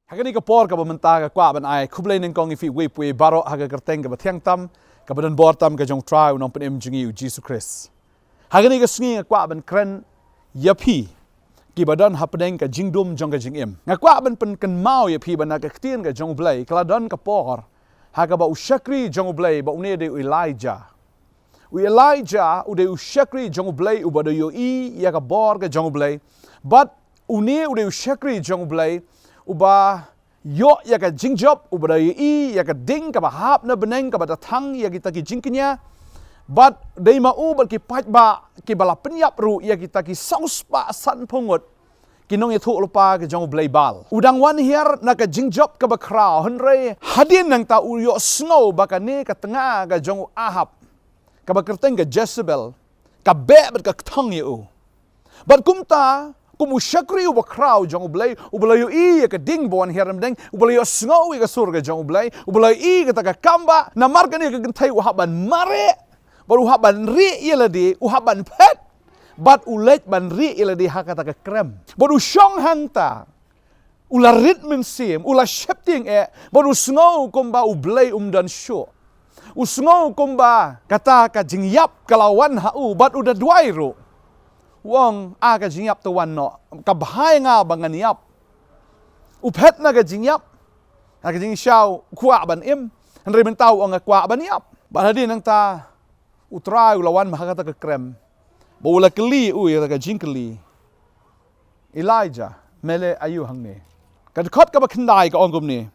Hagani ka por ka bamenta ka kwa ban ai khublei ning kong ifi we pui baro haga kerteng ka bathiang tam ka badan bor tam ka jong try nong pen jingi u Jesus Christ. Hagani ka sngi ka kwa ban kren yapi ki badan hapdeng ka jingdum jong ka jingim. Nga kwa ban pen kan mau yapi ban ka ktien ka jong blei kala don ka por haga ba ushakri jong blei ba une de Elijah. U Elijah u de ushakri jong blei u bado yo I ya ka bor ka jong blei but une u de ushakri jong blei uba yo ya ka jingjob uba I ya ka ding ka bahap na beneng ka badatang ya kita ki jingknya but dei ma u ba ki pat ba ki bala penyap ru ya kita ki saus pa san pongot ki nong ya thu lupa ka jong blei bal udang wan hier na ka jingjob ka ba kraw henre hadin nang ta u yo snow ba ka ne ka tengah ka jong ahab ka ba kerteng ka Jezebel ka be ka thang yu but kumta kum ushakri uba kraw jong blei ubalayo I ka ding bon hiram deng ubalayo snow ka surga jong blei ubalayo I ka taka kamba na margani ka gentai uhaban mare baru uhaban ri iladi uhaban pet but ulet ban ri iladi hakata ka krem baru shong hangta ula ritmen sim ula shepting baru snow kumba ublei dan sho usnow kumba kata ka jingyap kalawan hau but udah duairu wong aga jingyap to wan no kabhay nga bangan yap uphet na ga jingyap aga jing shaw kwa ban im henry men tau ang kwa ban yap banadi nang ta utrai ulawan mahakata ka krem bawla kli u ya ga jingkli Elijah mele ayu hangne kad khot ka ba khnai ka ongum ni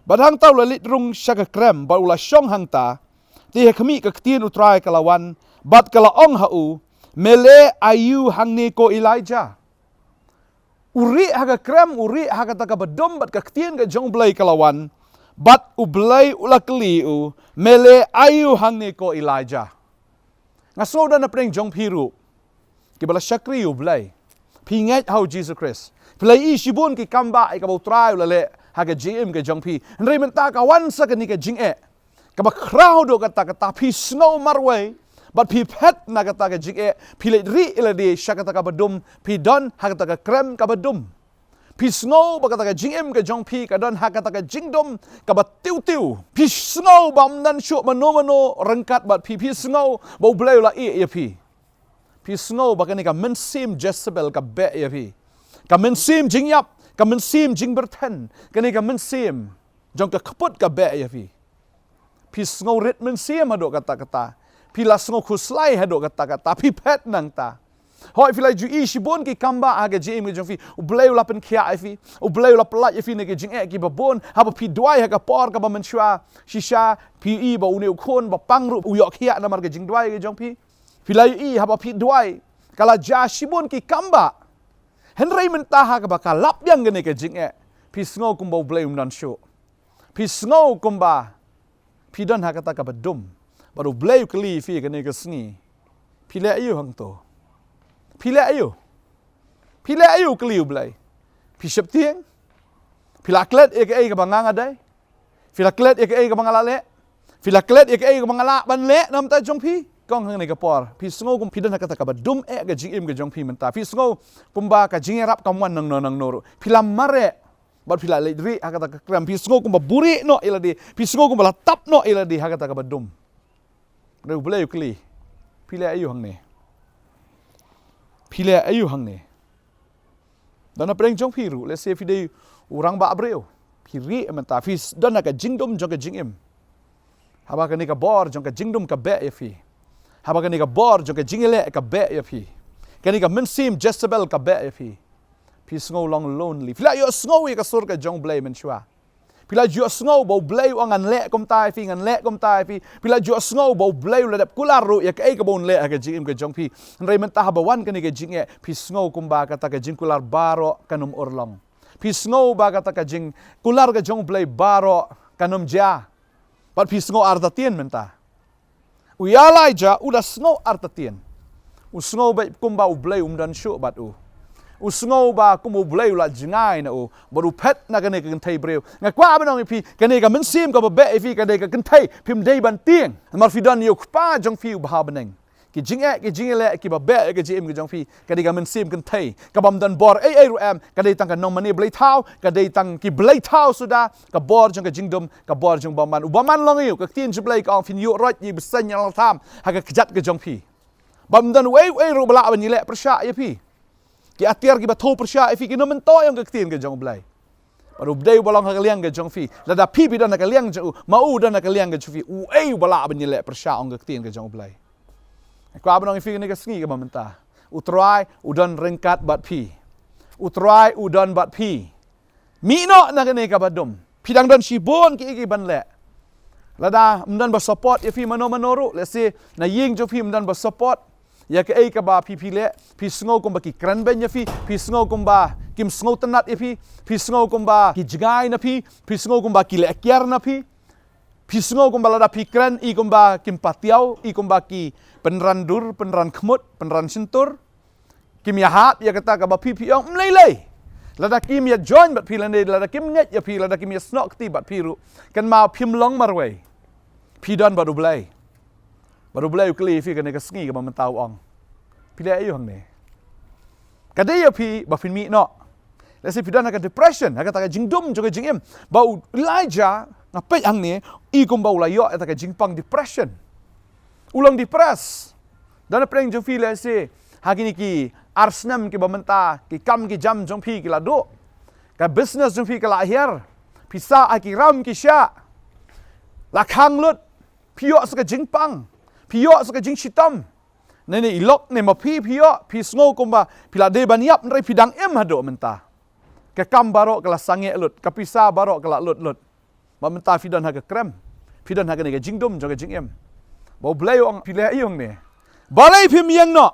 badhang tau la lit rung shaka krem bawla shong hangta ti khami ka tien utrai kalawan bat kala ong hau mele ayu hangne ko Elijah. Uri haga krem, uri haga taka badom bat kaktien ka jong blei kalawan. Bat u blei ulakli u mele ayu hangne ko Elijah. Nga soda na preng jong piru. Kibala syakri u blei. Pinget hau Jesus Christ. Blei I shibun ki kamba ikabaw try ulale haga JM ka jong pi. Nre menta ka wansa ka ni ka jing Kabak crowd o kata kata pi snow marway. But pi pet na kata ka jige pi ri iladi syakata ka badum pi don hakata ka krem ka badum pi snow ba kata ka jingem ka jong pi ka don hakata ka jingdom ka batiu tiu pi snow bam nan shu mano rengkat bat pi snow ba bleu la ya pi snow ba ka ni ka mensim Jezebel ka be ya pi ka mensim jingyap ka mensim jingberten ka ni ka mensim jong ka kaput ka be ya pi snow rit mensim ado kata pila sngo khuslai hado kata pi pet nang ta hoi filai ju I shibon ki kamba aga jim ki jongfi ubleu la pen khia ifi ubleu la plat ifi ne ki jing ki babon haba pi dwai ha ka por ka ba menchua shisha pi I ba une khon ba pangru u yok khia na mar ka jing dwai ki jongfi filai I haba pi dwai kala ja shibon ki kamba henrei menta ha ka ba ka lap yang ne ka jing pi sngo kumba ubleu nan sho pi sngo kumba pi don ha kata ka badum baru blei keli fi ka ne ka sngi pile ayu hang to pile ayu keli blei pi sep tieng pila klet ek ka banganga dai pila klet ek ka bangala le pila klet ek ka bangala ban le nam ta jong pi kong hang ne ka por pi sngo kum pidan ka ta ka badum ka jing ka jong pi menta pi sngo kumba ka jing rap kam wan nang no pila mare bat pila le ri hakata ka kram pi sngo kumba buri no iladi pi sngo kumba la tap no iladi hakata ka badum Reu bleu kli pile ayu hang ne dana preng jong piru let's say fide urang ba abreu piri menta fis dana ka jingdom jong ka jingim haba ka ni ka bor jong ka jingdom ka be fi haba ka ni ka bor jong ka jingile ka be fi ka ni ka mensim Jezebel ka be fi sngo long lonely fila yo sngo ka sur ka jong blei menchua pila ju sngo bo bleu angan le kom tai fi ngan le kom tai fi pila ju sngo bo bleu le dap kularu ya ka bon le ka jing ka jong pi rei menta habawan ka ni ka jing pi sngo kum ba ka ta ka jing kular baro kanum orlong pi sngo ba ka ta ka jing kular ka jong blei baro kanum ja pat pi sngo artatien menta u Elijah uda sngo artatien u sngo ba kum ba u bleu dan shu bat u usngo ba kumu bleu la jingai na u baru pet na kane kan thai breu nga kwa ba nong pi kane ka mensim ka ba be fi kane ka kan thai pim dei ban tieng mar fi don yok pa jong fi ba beneng ki jing le ki ba be ke jim ke jong phi ka dei ka men sim kan thei ka bam dan bor ru am ka dei tang ka nong mani blei thau ka dei tang ki blei thau suda ka bor jong ka jingdom ka bor jong baman long yu ka tin blei ka ong fin yu rot yi besen yang tham ha ka kjat ke jong phi bam dan wei ru bala ban ni le persya ya phi ki atiar ki ba tho persya ya phi ki no men to yang ka tin ke jong blei baru dei balong ka liang ke jong phi la da pi dan ka liang jong mau dan ka liang ke jong phi bala ban ni le persya ong ka tin ke jong blei Kwa abang ifi ni kesengi ke mentah. Utrai udan rengkat bat pi. Utrai udan bat pi. Mino nak ni ke badum. Pidang dan shibon ki iki ban le. Lada mdan ba support ifi mano lesi na ying jo pi mdan ba support. Ya ke ke ba pi le. Pi sngo kum ba ki kran ben ya pi sngo kum ba kim sngo tenat ifi. Pi sngo kum ba ki jgai na pi sngo kum ba ki le kyar na pi sngo kum ba lada pi kran i kum ba kim patiau i kum ba ki penran dur, penran kemut, penran sentur. Kim ya hat ya kata ka ba pi ong mlei. Lada kim ya join bat pi lande lada kim nget ya pi lada kim ya snok ti bat pi ru. Kan mau pim long marway. Pi don baru blai. Baru blai kli fi kan ka sngi ka ba mentau ong. Pi le ayu hang ne. Kadai ya pi ba fin mi no. Lesi pi don ka depression, ka ta jingdum jo ka jingim. Bau Elijah ngapai hang ne i kum bau la yo ta ka jingpang depression. Ulang depres. Dan apa yang jofi le se hagini ki arsnam ki bamenta ki kam ki jam jong pi ki lado. Ka business jong pi ki lahir. Pisa aki ram ki sya. Lakhang lut pio saka jingpang. Pio saka jing shitam. Nene ilok ne ma pi pio pi sngo kumba pila de baniap nrai pidang em hado menta. Ka kam barok kala sange lut, ka pisa barok kala lut. Bamenta fidan haga krem. Fidan haga ne ka jingdom jong ka jingem. Bau blei ong pilih iong ni. Balai film yang no.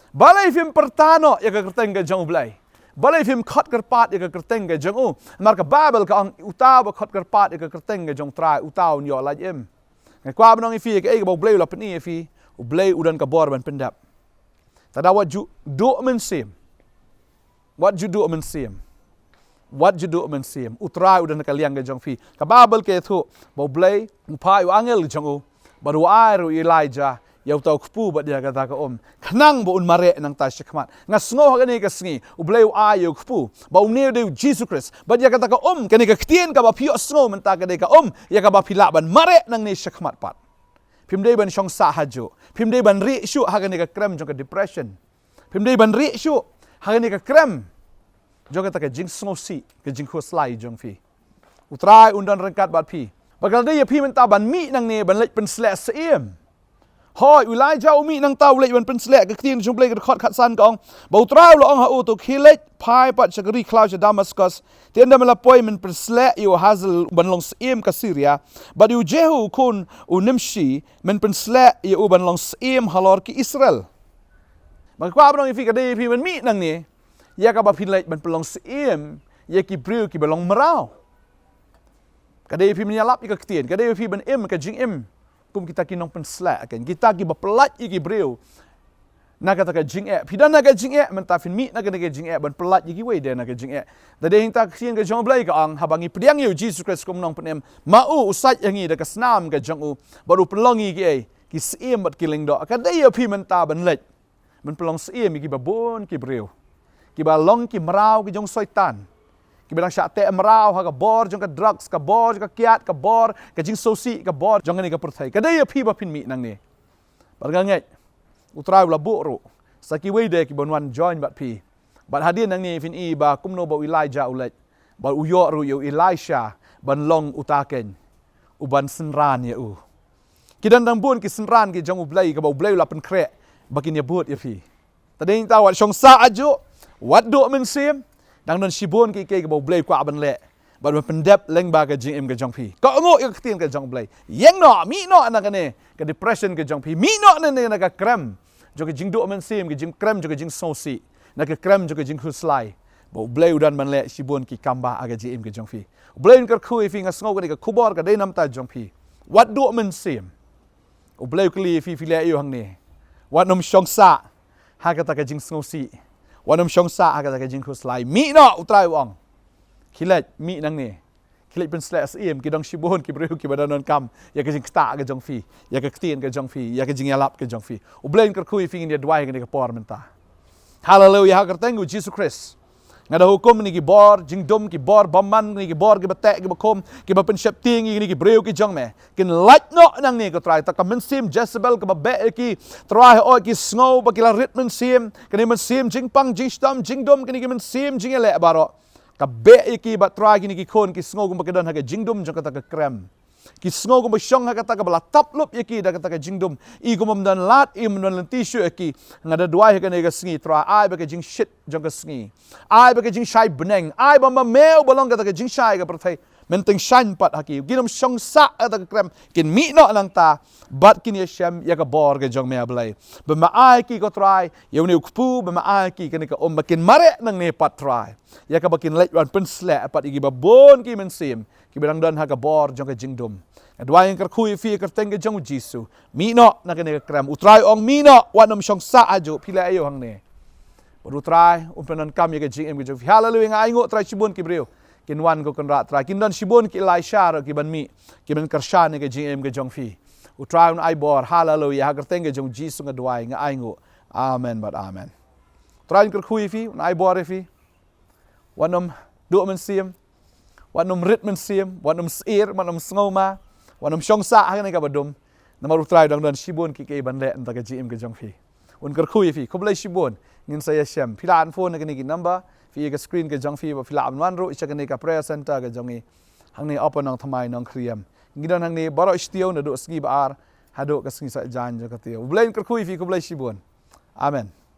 Balai film pertano ya ka kerteng ke jong blei. Balai film khot kerpat ya ka kerteng ke jong Mar ka Bible ka ong utaw ba khot kerpat ya ka kerteng ke jong trai utaw nyo la em. Ngai kwa benong ifi ke bau blei la peni ifi. U blei udan ka bor ban pendap. Tada wat ju do men sim. Wat ju do men sim. Wat ju do men sim. Utrai udan ka liang ke jong fi. Ka Bible ke thu bau blei upai angel jong baru air Elijah yau tau kupu bat dia kata ka kenang bo un mare nang ta syakmat ngasngo kani ka sngi u bleu ayo kupu ba ne de Jesus Christ bat dia kata ka kani ka ktien ka ba pio sngo menta ka de ka ya ka ba pila ban mare nang ni syakmat pat pim de ban shong sa hajo pim de ban ri shu ha kani ka krem jong ka depression pim de ban ri shu ha kani ka krem jong ka jing sngo si ka jing ko slai jong fi utrai undan rengkat bat pi Bakal dia pi menta ban mi nang ne ban lek pen slek Syiem. Hoi Elijah mi nang tau lek ban pen slek ke tin jumble ke khot khat san kong. Bau trau lo ong ha u tu khilet pai pat chagri cloud Damascus. Tienda mela poi men pen slek yu hazel ban long Syiem ka Syria. But yu Jehu kun u Nimshi men pen slek yu ban long Syiem halor ki Israel. Mak kwa bang fi ka de pi ban mi nang ne. Ya ka ba pi lek ban pelong Syiem ya ki briu ki balong merau. Kadai pi menyalap ika ketien, kadai pi ban ka jing kum kita kinong pen slek kan. Kita ki bapelat iki breu. Na kata ka jing pidan na ka jing menta fin mi na ka jing ban pelat iki we de na ka jing Dade hinta kien ka jong blai ka ang habangi pediang yu Jesus Christ kum nong pen mau usat yangi da ka snam ka jong baru pelongi ki Syiem bat kiling do. Kadai pi menta ban lek. Ban pelong Syiem iki babon ki breu. Ki balong ki merau ki jong soitan. Bilang syak te merau ha ka bor jong ka drugs ka bor ka kiat ka bor ka jing sosi ka bor jong ni ka perthai ka dai phi ba pin mi nang ni barga ngai utrai la bu ru saki we de ki bonwan join bat phi bat hadin nang ni fin i ba kumno ba Elijah ulet ba uyo ru yu Elisha ban long utaken uban senran ya u kidan dang bun ki senran ki jong Blei ka ba Blei la pen kre bakin ya but ya phi tading tawat shong sa aju wat do men Syiem Dang don shibon ki ke bau Blei kwa ban le. Ba pendep leng ba ka jing ka jong pi. Ka ngo ka tin ka jong Blei. Yeng no mi no na ka ne. Ka depression ka jong pi. Mi no na ka krem. Jo ka jing do man Syiem ka jing krem jo ka jing sosi. Na ka krem jo ka jing huslai. Bau Blei udan ban le shibon ki kamba aga jing ka jong pi. Blei ka khu fi nga sngo ka ka Khubor ka dei nam ta jong pi. Wat do man Syiem. Blei kli fi le yu hang ne. Wat nom shong sa. Ha ka ta ka jing sosi. Wanam shong sa aga ka jing khuslai mi no utrai wong kilat mi nang ni Klik pen slek Syiem ki dong shibon ki breu ki badan non kam ya ke jing sta ke jong fi ya ke ktien ke jong fi ya ke jing yalap ke jong fi u blain ker kui fi dia dwai ke por menta haleluya ha kertengu Jesus Christ ngada hukum ni ki bor jing dom ki bor baman ni ki bor ki batek ki bakom ki bapen shep ting ni ki breu ki jong me kin light no nang ni ko try ta kamen sim Jezebel ka ba ki try o ki snow ba ki la ritmen sim kini men sim jing pang jing stam jing dom kini men sim jing ele baro kabe ki bat try kini ki kon ki sngo gum bakedon ha jingdum jong kata ka krem ki sngo gum shong ha kata ka bala taplup ki da kata ka jingdum I gum dan lat I men tishu ki ngada duai ha ka sngi try ai ba ka jing shit jong ka sngi ai ba ka jing shai beneng ai ba ma meu balong kata ka jing shai ka perthai menteng shan pat haki ginum shong sa kata ka krem kin mi no lang ta bat kin yeshem ya ka bor ka jong me Blei ba ma ai ki ko try ye ni ukpu ba ma ai ki ka ni ka makin mare nang ne pat try ya ka bakin lek wan pen slek pat igi babon ki men sim ki berang dan ha ka bor jong ka jingdum adwa yang ker kui fi ker teng jong jisu mi no na ka ne ka krem utrai ong mi no wan nom shong sa ajo pila ayo hang ne baru try umpenan kam ya ka jing em ki jong hallelujah ngai ngo try shibon ki breu kin wan ko kan ra try kin dan shibon ki Elisha ro ki ban mi ki ben kershan ke jing em ke jong fi utrai un ai bor hallelujah ha ker teng jong jisu ngadwa ngai ngo amen but amen try ker kui fi un ai bor fi wanom do men Syiem wanom rit men Syiem wanom sir wanom snoma wanom shongsa ha ne ka badum namaru try dang dan shibon ki ke ban le anta ka jim ke jong fi un ker khui fi khoblai shibon ngin saya Syiem philan phone ke ni ki number fi ke screen ke jong fi ba philan wan ro icha ke ni ka prayer center ke jong ni hang ni open Nongthymmai Nongkhryiem ngidan hang ni baro istio na do ski bar hado ka ski sa jan jo ka tio blain ker khui fi khoblai shibon amen.